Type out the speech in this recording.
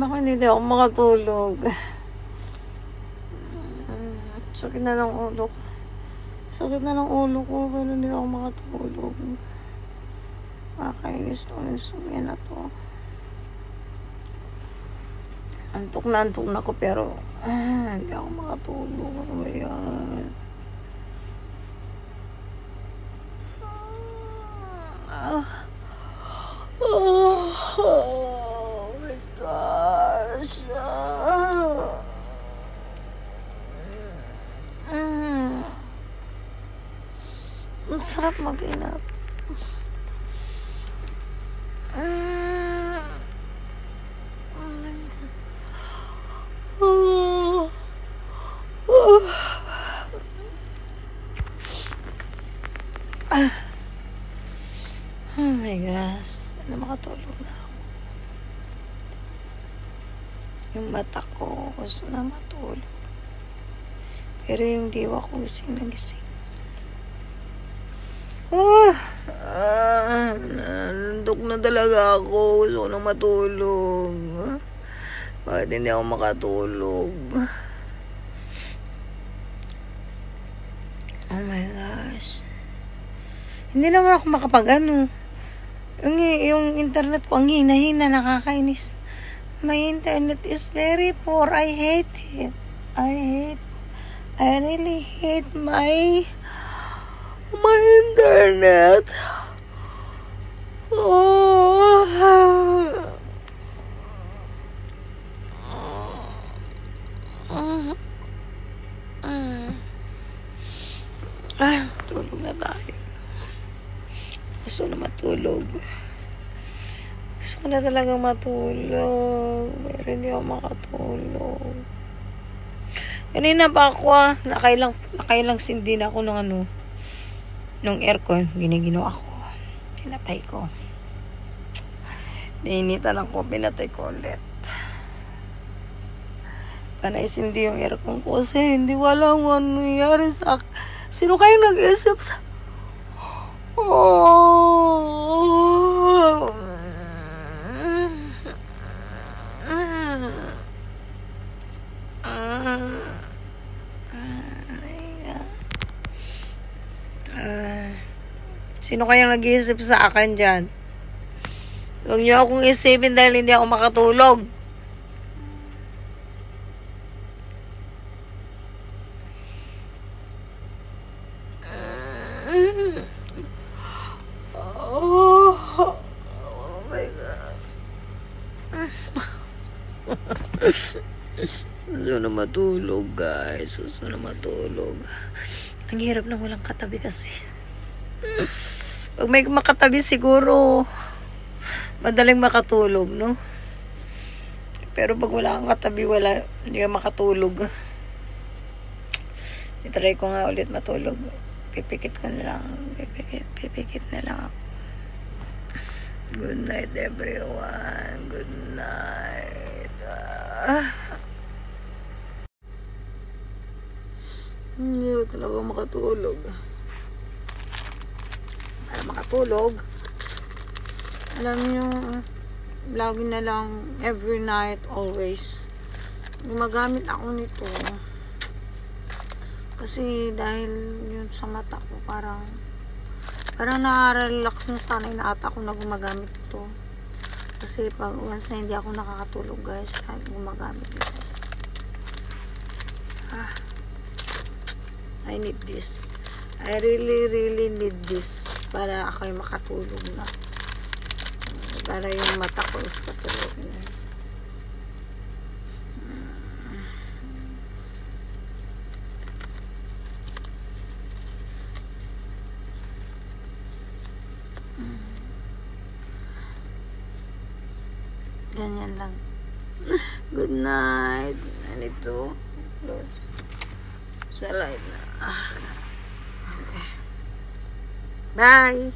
Bakit hindi ako makatulog? Sakit na ng ulo ko. Sakit na ng ulo ko, pero hindi ako makatulog. Makakainis tong insomnia na to. Antok na ko, pero hindi ako makatulog. Ano ba yan? Oh my gosh. Ang sarap mag-inap. Oh my gosh. Ano, makatulog na ako. Yung mata ko gusto na matulog. Pero yung diwa ko gising na gising. Nandok na talaga ako. Gusto ko na matulog. Bakit hindi ako makatulog? Oh my gosh. Hindi naman ako makapag-ano. Yung internet ko, ang hina-hina, nakakainis. My internet is very poor. I hate it. I really hate my internet. Tulog na tayo. Gusto na matulog. Gusto na talagang matulog. Pero hindi ako makatulog. Kanina pa ako nakailang sindi na ako nung aircon. Giniginawa ko. Pinatay ko. Nainitan ako. Pinatay ko ulit. Panay sindi yung aircon ko kasi hindi walang nangyayari sa akin. Sino kayong nag-isip sa... Sino kayang nag-iisip sa akin dyan? Huwag niyo akong isipin dahil hindi ako makatulog. Oh my God. Gusto na matulog, guys. Gusto na matulog. Ang hirap nang walang katabi kasi. Pag may makatabi siguro madaling makatulog, no? Pero pag wala kang katabi, hindi ka makatulog. I-try ko nga ulit matulog. Pipikit ko na lang. Pipikit na lang ako. Good night, everyone. Good night. Hindi ko talaga makatulog. Para makatulog, alam nyo, lagi na lang, every night, always, gumagamit ako nito. Kasi dahil yun sa mata ko, parang na-relax na sana yung ata ko na gumagamit ito. Kasi pag once na hindi ako nakakatulog, guys, ay gumagamit ito. I need this. I really need this para ako'y makatulog na. Para yung mata ko is patulog na. Ganyan lang. Good night. Nandito. Close. Sa light na. Okay. Bye.